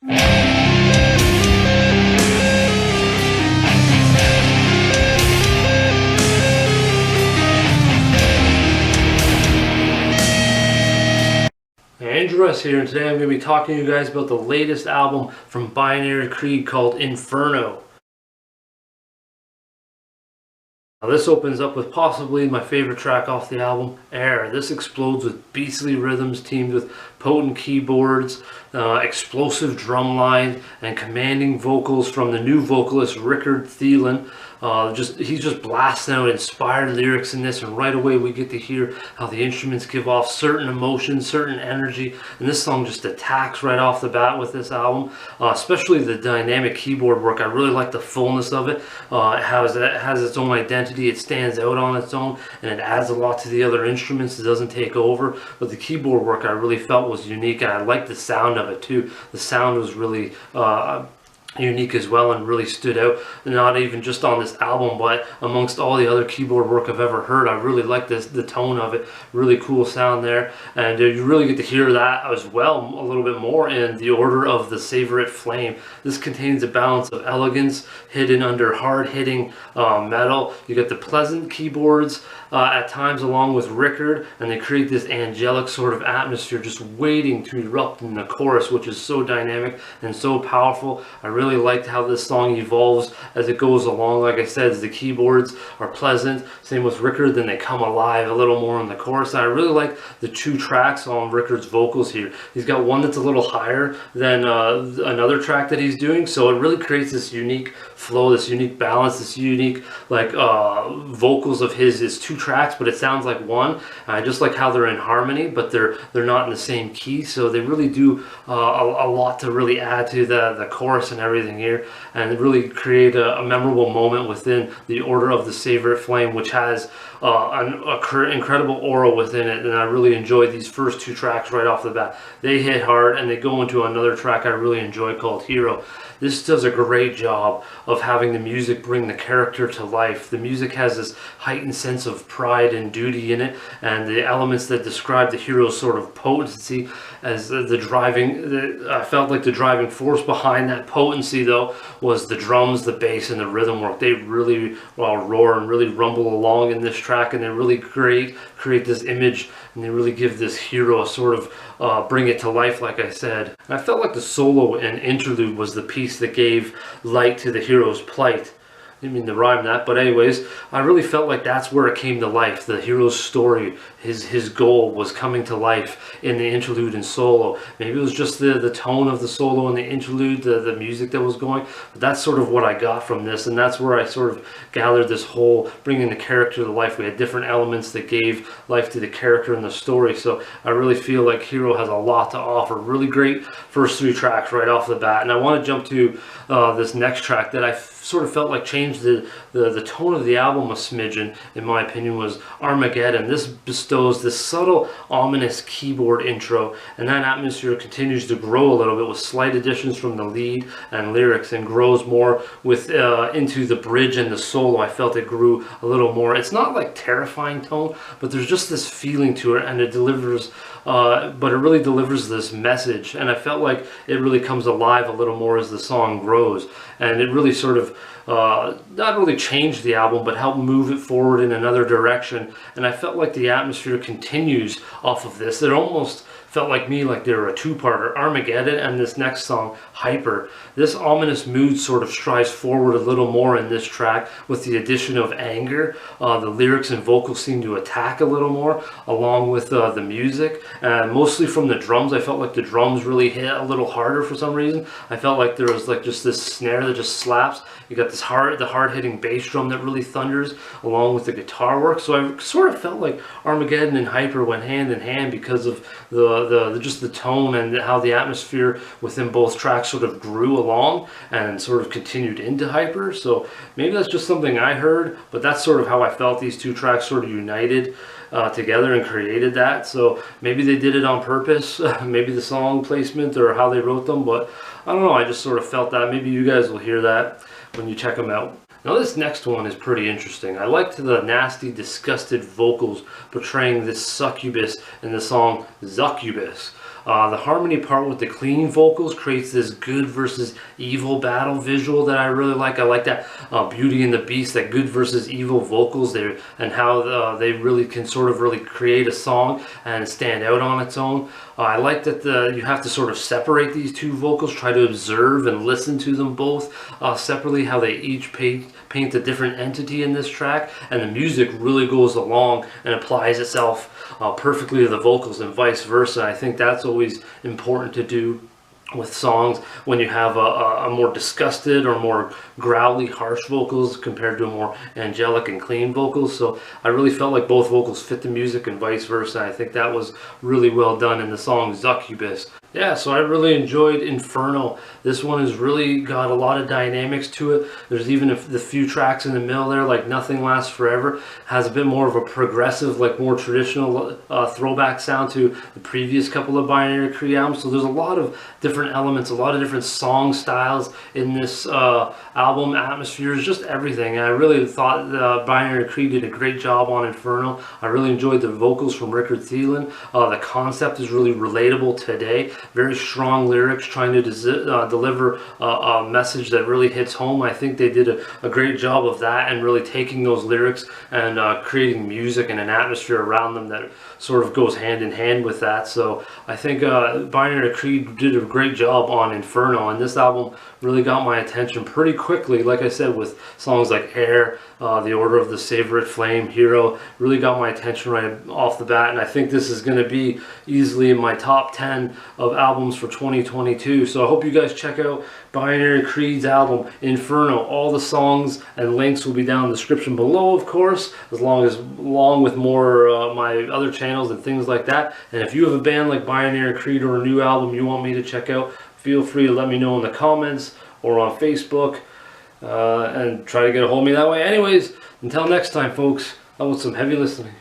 Andrew here, and today I'm going to be talking to you guys about the latest album from Binary Creed called Inferno. Now this opens up with possibly my favorite track off the album, Air. This explodes with beastly rhythms teamed with potent keyboards, explosive drum line, and commanding vocals from the new vocalist Rickard Thielen. He's just blasting out inspired lyrics in this, and right away we get to hear how the instruments give off certain emotions, certain energy, and this song just attacks right off the bat with this album, especially the dynamic keyboard work. I really like the fullness of it. It has its own identity, it stands out on its own, and it adds a lot to the other instruments. It doesn't take over, but the keyboard work I really felt was unique, and I liked the sound of it too. The sound was really unique as well and really stood out, not even just on this album but amongst all the other keyboard work I've ever heard. I really like the tone of it. Really cool sound there, and you really get to hear that as well a little bit more in The Order of the Savorite Flame. This contains a balance of elegance hidden under hard-hitting metal. You get the pleasant keyboards at times along with Rickard, and they create this angelic sort of atmosphere just waiting to erupt in the chorus, which is so dynamic and so powerful. I really liked how this song evolves as it goes along. Like I said, the keyboards are pleasant, same with Rickard, then they come alive a little more in the chorus. And I really like the two tracks on Rickard's vocals here. He's got one that's a little higher than another track that he's doing, so it really creates this unique flow, this unique balance, this unique vocals of his is two tracks but it sounds like one. I just like how they're in harmony, but they're not in the same key, so they really do a lot to really add to the chorus and everything here, and really create a memorable moment within The Order of the Savorite Flame, which has an incredible aura within it. And I really enjoyed these first two tracks right off the bat. They hit hard, and they go into another track I really enjoy called Hero. This does a great job of having the music bring the character to life. The music has this heightened sense of pride and duty in it, and the elements that describe the hero's sort of potency as I felt like the driving force behind that potency though was the drums, the bass, and the rhythm work. They really roar and really rumble along in this track, and they really create this image, and they really give this hero a sort of bring it to life, like I said. And I felt like the solo and interlude was the piece that gave light to the hero's plight. I didn't mean to rhyme that, but anyways, I really felt like that's where it came to life. The hero's story, his goal was coming to life in the interlude and solo. Maybe it was just the tone of the solo and the interlude, the music that was going, but that's sort of what I got from this, and that's where I sort of gathered this whole bringing the character to life. We had different elements that gave life to the character and the story, so I really feel like Hero has a lot to offer. Really great first three tracks right off the bat, and I want to jump to this next track that I sort of felt like changed the tone of the album a smidgen, in my opinion, was Armageddon. This bestows this subtle, ominous keyboard intro, and that atmosphere continues to grow a little bit with slight additions from the lead and lyrics, and grows more with into the bridge and the solo. I felt it grew a little more. It's not like terrifying tone, but there's just this feeling to it, and it delivers but it really delivers this message, and I felt like it really comes alive a little more as the song grows, and it really sort of not really changed the album but helped move it forward in another direction. And I felt like the atmosphere continues off of this. It almost felt like they were a two-parter, Armageddon and this next song, Hyper. This ominous mood sort of strives forward a little more in this track with the addition of anger. The lyrics and vocals seem to attack a little more along with the music, and mostly from the drums. I felt like the drums really hit a little harder for some reason. I felt like there was like just this snare that just slaps. You got this hard-hitting bass drum that really thunders along with the guitar work. So I sort of felt like Armageddon and Hyper went hand in hand because of just the tone and how the atmosphere within both tracks sort of grew along and sort of continued into Hyper. So maybe that's just something I heard, but that's sort of how I felt these two tracks sort of united together and created that. So maybe they did it on purpose, maybe the song placement or how they wrote them, but I don't know, I just sort of felt that. Maybe you guys will hear that when you check them out. Now this next one is pretty interesting. I liked the nasty, disgusted vocals portraying this succubus in the song Zuccubus. The harmony part with the clean vocals creates this good versus evil battle visual that I really like. I like that Beauty and the Beast, that good versus evil vocals there, and how they really can sort of really create a song and stand out on its own. I like that you have to sort of separate these two vocals, try to observe and listen to them both separately, how they each paint a different entity in this track, and the music really goes along and applies itself perfectly to the vocals and vice versa. I think that's always important to do with songs when you have a more disgusted or more growly, harsh vocals compared to a more angelic and clean vocals. So I really felt like both vocals fit the music and vice versa. I think that was really well done in the song Succubus. Yeah, so I really enjoyed Inferno. This one has really got a lot of dynamics to it. There's even the few tracks in the middle there, like Nothing Lasts Forever, has a bit more of a progressive, like more traditional throwback sound to the previous couple of Binary Creed albums. So there's a lot of different elements, a lot of different song styles in this album, atmospheres, just everything. And I really thought Binary Creed did a great job on Inferno. I really enjoyed the vocals from Rickard Thielen. The concept is really relatable today. Very strong lyrics, trying to deliver a message that really hits home. I think they did a great job of that, and really taking those lyrics and creating music and an atmosphere around them that sort of goes hand in hand with that. So I think Binary Creed did a great job on Inferno, and this album really got my attention pretty quickly. Like I said, with songs like Air, The Order of the Savorite Flame, Hero, really got my attention right off the bat, and I think this is going to be easily in my top 10 of albums for 2022. So I hope you guys check out Binary Creed's album Inferno. All the songs and links will be down in the description below, of course, along with more my other channels and things like that. And if you have a band like Binary Creed or a new album you want me to check out, feel free to let me know in the comments or on Facebook, and try to get a hold of me that way. Anyways, until next time, folks, I want some heavy listening.